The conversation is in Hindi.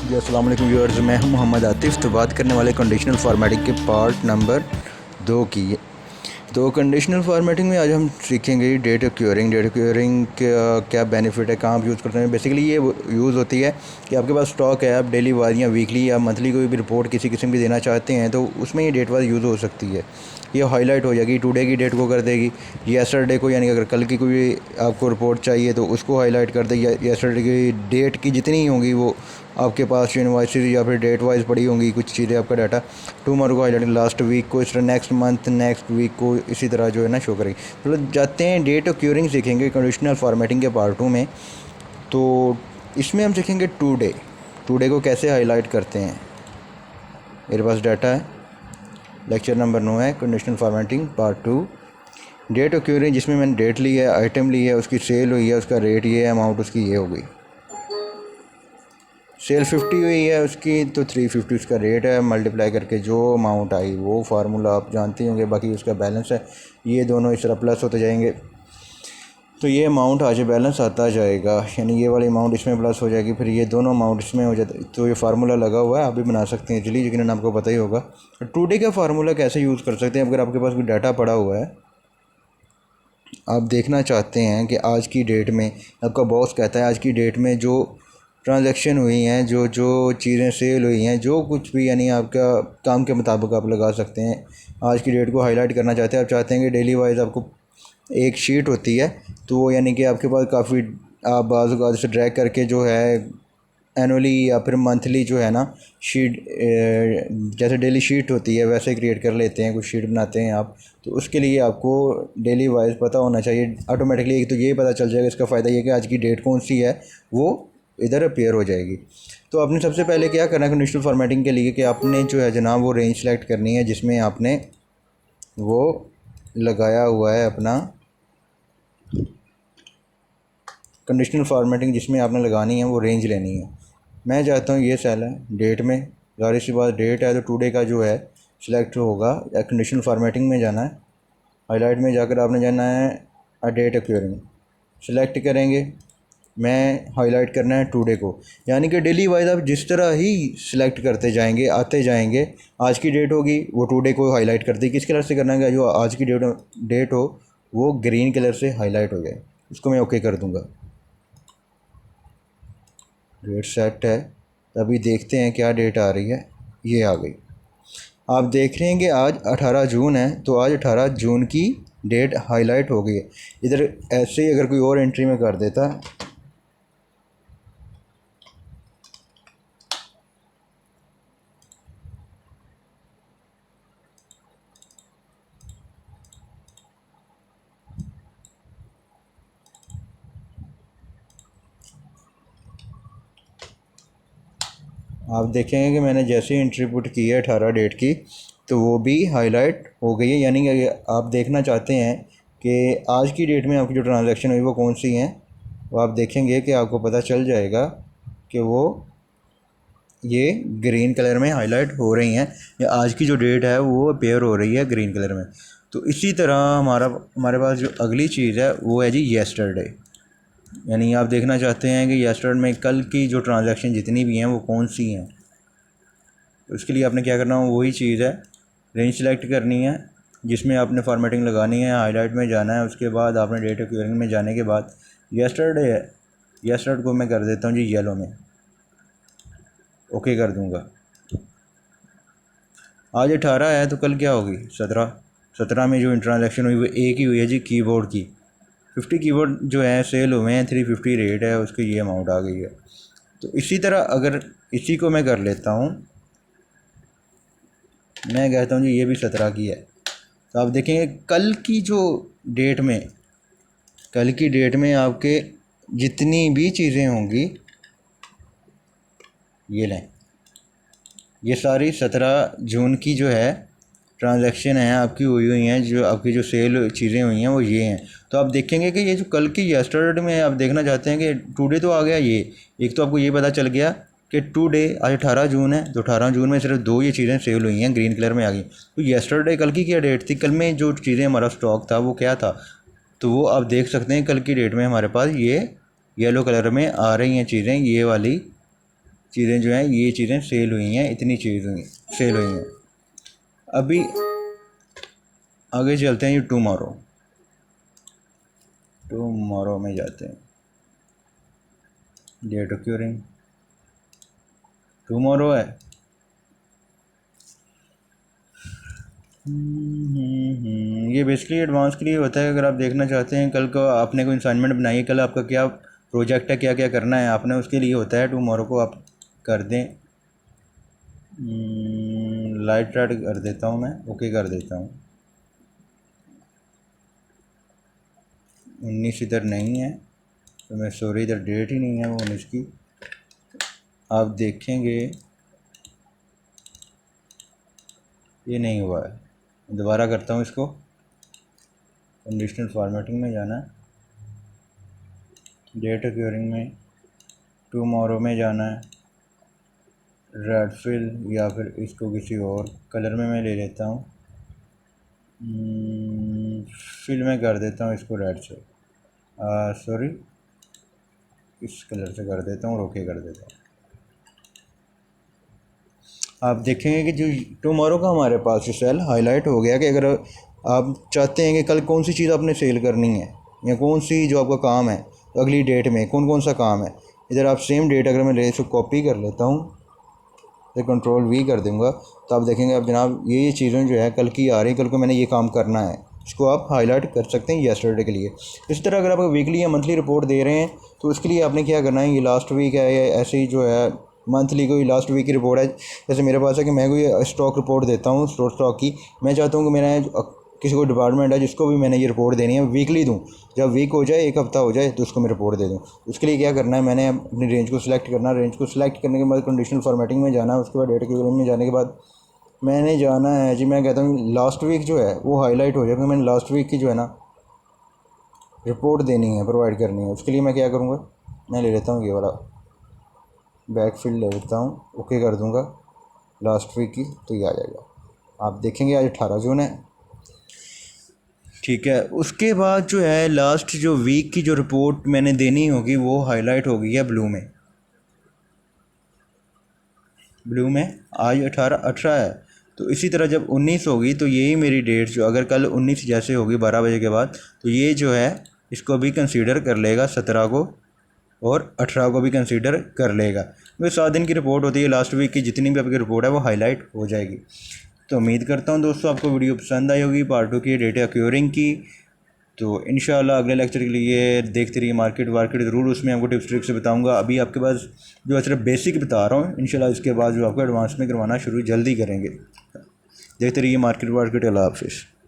जी अस्सलाम वालेकुम व्यूअर्स, मैं हूं मोहम्मद आतिफ़। तो बात करने वाले कंडीशनल फॉर्मेटिंग के पार्ट नंबर 2 की। तो कंडीशनल फॉर्मेटिंग में आज हम सीखेंगे डेटा क्यूरिंग। डेटा क्यूरिंग का क्या बेनिफिट है, कहाँ आप यूज़ करते हैं। बेसिकली ये यूज़ होती है कि आपके पास स्टॉक है, आप डेली वाइज या वीकली या मंथली कोई भी रिपोर्ट किसी किस्म की देना चाहते हैं तो उसमें ये डेट वाइज यूज़ हो सकती है। ये हाईलाइट हो जाएगी, टुडे की डेट को कर देगी, येस्टरडे को, यानी अगर कल की कोई आपको रिपोर्ट चाहिए तो उसको हाईलाइट कर देगी। येस्टरडे की डेट की जितनी होंगी वो आपके पास इनवॉइसेस या फिर डेट वाइज पड़ी होंगी कुछ चीज़ें, आपका डाटा टुमारो को हाईलाइट, लास्ट वीक को, इस तरह नेक्स्ट मंथ, नेक्स्ट वीक को इसी तरह जो है ना शो करेगी। तो जाते हैं डेट और क्यूरिंग सीखेंगे कंडीशनल फॉर्मेटिंग के पार्ट 2 में। तो इसमें हम सीखेंगे टुडे। टुडे को कैसे हाईलाइट करते हैं। मेरे पास डाटा है, लेक्चर नंबर 9 है कंडीशनल फॉर्मेटिंग पार्ट 2। डेट और क्यूरिंग, जिसमें मैंने डेट ली है, आइटम ली है, उसकी सेल हुई है, उसका रेट ये है, अमाउंट उसकी ये हो गई। सेल 50 हुई है उसकी तो 350 उसका रेट है, मल्टीप्लाई करके जो अमाउंट आई वो फार्मूला आप जानते होंगे। बाकी उसका बैलेंस है, ये दोनों इस तरह प्लस होते जाएंगे तो ये अमाउंट आज बैलेंस आता जाएगा, यानी ये वाली अमाउंट इसमें प्लस हो जाएगी, फिर ये दोनों अमाउंट इसमें हो जाते। तो ये फार्मूला लगा हुआ है, आप भी बना सकते हैं चलिए, लेकिन आपको पता ही होगा। टुडे का फार्मूला कैसे यूज़ कर सकते हैं। अगर आपके पास कोई डाटा पड़ा हुआ है, आप देखना चाहते हैं कि आज की डेट में, आपका बॉस कहता है आज की डेट में जो ट्रांजैक्शन हुई हैं, जो जो चीज़ें सेल हुई हैं, जो कुछ भी, यानी आपका काम के मुताबिक आप लगा सकते हैं। आज की डेट को हाईलाइट करना चाहते हैं, आप चाहते हैं कि डेली वाइज आपको एक शीट होती है, तो वो यानी कि आपके पास काफ़ी, आप बाज़ औक़ात से ड्रैग करके जो है एनुअली या फिर मंथली जो है ना शीट, जैसे डेली शीट होती है वैसे क्रिएट कर लेते हैं, कुछ शीट बनाते हैं आप। तो उसके लिए आपको डेली वाइज पता होना चाहिए ऑटोमेटिकली। एक तो ये पता चल जाएगा, इसका फ़ायदा ये कि आज की डेट कौन सी है वो इधर अपीयर हो जाएगी। तो आपने सबसे पहले क्या करना है कंडीशनल फॉर्मेटिंग के लिए कि आपने जो है जनाब वो रेंज सेलेक्ट करनी है जिसमें आपने वो लगाया हुआ है अपना कंडीशनल फॉर्मेटिंग, जिसमें आपने लगानी है वो रेंज लेनी है। मैं चाहता हूँ ये सेल है डेट में, ज़ाहिर सी बात डेट है तो टुडे का जो है सिलेक्ट होगा, या कंडीशनल फॉर्मेटिंग में जाना है, हाईलाइट में जाकर आपने जाना है डेट अक्यूरिंग, सिलेक्ट करेंगे। मैं हाईलाइट करना है टुडे को, यानी कि डेली वाइज आप जिस तरह ही सिलेक्ट करते जाएंगे, आते जाएंगे, आज की डेट होगी वो टुडे को हाईलाइट कर दी। किस कलर से करना है, जो आज की डेट हो वो ग्रीन कलर से हाईलाइट हो जाए। इसको मैं ओके कर दूँगा। डेट सेट है, अभी देखते हैं क्या डेट आ रही है। ये आ गई, आप देख रहे हैं कि आज 18 जून है, तो आज 18 जून की डेट हाईलाइट हो गई है। इधर ऐसे ही अगर कोई और एंट्री में कर देता, आप देखेंगे कि मैंने जैसे ही एंट्री पुट की है 18 डेट की, तो वो भी हाईलाइट हो गई है। यानी कि आप देखना चाहते हैं कि आज की डेट में आपकी जो ट्रांजैक्शन हुई वो कौन सी हैं, वो आप देखेंगे कि आपको पता चल जाएगा कि वो ये ग्रीन कलर में हाईलाइट हो रही हैं, या आज की जो डेट है वो अपीयर हो रही है ग्रीन कलर में। तो इसी तरह हमारे पास जो अगली चीज़ है वो है जी येस्टरडे, यानी आप देखना चाहते हैं कि येस्टरडे में कल की जो ट्रांजैक्शन जितनी भी हैं वो कौन सी हैं। तो उसके लिए आपने क्या करना है, वही चीज़ है, रेंज सेलेक्ट करनी है जिसमें आपने फॉर्मेटिंग लगानी है, हाईलाइट में जाना है, उसके बाद आपने डेटा क्यूरिंग में जाने के बाद येस्टरडे है, येस्टरडे को मैं कर देता हूँ जी येलो में, ओके कर दूँगा। आज 18 है तो कल क्या होगी 17। 17 में जो ट्रांजैक्शन हुई वो एक ही हुई है जी कीबोर्ड की। 50 कीबोर्ड जो है सेल हुए हैं, 350 रेट है उसकी, ये अमाउंट आ गई है। तो इसी तरह अगर इसी को मैं कर लेता हूँ, मैं कहता हूँ जी ये भी 17 की है, तो आप देखेंगे कल की जो डेट में, कल की डेट में आपके जितनी भी चीज़ें होंगी, ये लें, ये सारी 17 जून की जो है ट्रांजैक्शन है आपकी हुई हुई हैं, जो आपकी जो सेल चीज़ें हुई हैं वो ये हैं। तो आप देखेंगे कि ये जो कल की येस्टरडे में आप देखना चाहते हैं कि टुडे तो आ गया, ये एक तो आपको ये पता चल गया कि टुडे आज 18 जून है, तो 18 जून में सिर्फ दो ये चीज़ें सेल हुई हैं, ग्रीन कलर में आ गई। तो येस्टरडे कल की क्या डेट थी, कल में जो चीज़ें हमारा स्टॉक था वो क्या था, तो वो आप देख सकते हैं कल की डेट में हमारे पास ये येलो कलर में आ रही हैं चीज़ें, ये वाली चीज़ें जो हैं ये चीज़ें सेल हुई हैं, इतनी चीज़ें सेल हुई हैं। अभी आगे चलते हैं, ये टुमारो में जाते हैं। डेट ऑक्यूरिंग टुमारो है। ये बेसिकली एडवांस के लिए होता है। अगर आप देखना चाहते हैं कल को आपने कोई असाइनमेंट बनाई है, कल आपका क्या प्रोजेक्ट है, क्या क्या करना है आपने, उसके लिए होता है। टुमारो को आप कर दें। लाइट राइट कर देता हूँ मैं, ओके कर देता हूँ। 19 इधर नहीं है तो मैं सॉरी, इधर डेट ही नहीं है वो 19 की। आप देखेंगे ये नहीं हुआ है, दोबारा करता हूँ इसको। कंडीशनल फॉर्मेटिंग में जाना है, डेट ऑक्यूरिंग में टुमारो में जाना है, रेड फिल या फिर इसको किसी और कलर में मैं ले लेता हूँ। फिल में कर देता हूँ इसको रेड से, सॉरी इस कलर से कर देता हूँ और ओके कर देता हूँ। आप देखेंगे कि जो टुमारो का हमारे पास ये सेल हाईलाइट हो गया कि अगर आप चाहते हैं कि कल कौन सी चीज़ आपने सेल करनी है या कौन सी जो आपका काम है, तो अगली डेट में कौन कौन सा काम है, इधर आप सेम डेट अगर मैं इसको कॉपी कर लेता हूँ तो कंट्रोल वी कर दूँगा, तो आप देखेंगे अब जनाब ये चीज़ें जो है कल की आ रही, कल को मैंने ये काम करना है, इसको आप हाईलाइट कर सकते हैं येस्टरडे के लिए। इस तरह अगर आप वीकली या मंथली रिपोर्ट दे रहे हैं तो उसके लिए आपने क्या करना है, ये लास्ट वीक है या ऐसे ही जो है मंथली कोई लास्ट वीक की रिपोर्ट है। जैसे मेरे पास है कि मैं कोई स्टॉक रिपोर्ट देता हूँ स्टॉक की, मैं चाहता हूँ कि मेरा किसी को डिपार्टमेंट है जिसको भी मैंने ये रिपोर्ट देनी है वीकली दूँ, जब वीक हो जाए, एक हफ़्ता हो जाए तो उसको मैं रिपोर्ट दे दूँ। उसके लिए क्या करना है, मैंने अपनी रेंज को सिलेक्ट करना है। रेंज को सिलेक्ट करने के बाद कंडीशनल फॉर्मेटिंग में जाना है, उसके बाद डेटा क्यूरिंग में जाने के बाद मैंने जाना है जी, मैं कहता हूँ लास्ट वीक जो है वो हाईलाइट हो जाए, क्योंकि मैंने लास्ट वीक की जो है ना रिपोर्ट देनी है, प्रोवाइड करनी है। उसके लिए मैं क्या करूँगा, मैं ले लेता हूँ ये वाला बैकफिल ले लेता हूँ, ओके कर दूँगा लास्ट वीक की, तो ये आ जाएगा। आप देखेंगे आज 18 जून है, ठीक है। उसके बाद जो है लास्ट जो वीक की जो रिपोर्ट मैंने देनी होगी वो हाईलाइट हो गई है ब्लू में आज 18 है। तो इसी तरह जब 19 होगी तो यही मेरी डेट जो अगर कल 19 जैसे होगी 12 बजे के बाद, तो ये जो है इसको भी कंसीडर कर लेगा 17 को, और 18 को भी कंसीडर कर लेगा। वो 7 दिन की रिपोर्ट होती है, लास्ट वीक की जितनी भी आपकी रिपोर्ट है वो हाईलाइट हो जाएगी। तो उम्मीद करता हूँ दोस्तों आपको वीडियो पसंद आई होगी पार्ट 2 की डेटा एक्यूरिंग की। तो इंशाल्लाह अगले लेक्चर के लिए देखते रहिए मार्केट ज़रूर, उसमें आपको टिप्स ट्रिक्स बताऊंगा। अभी आपके पास जो है सिर्फ बेसिक बता रहा हूँ, इंशाल्लाह इसके बाद जो आपको एडवांस में करवाना शुरू जल्दी करेंगे। देखते रहिए मार्केट। अल्लाह हाफिज़।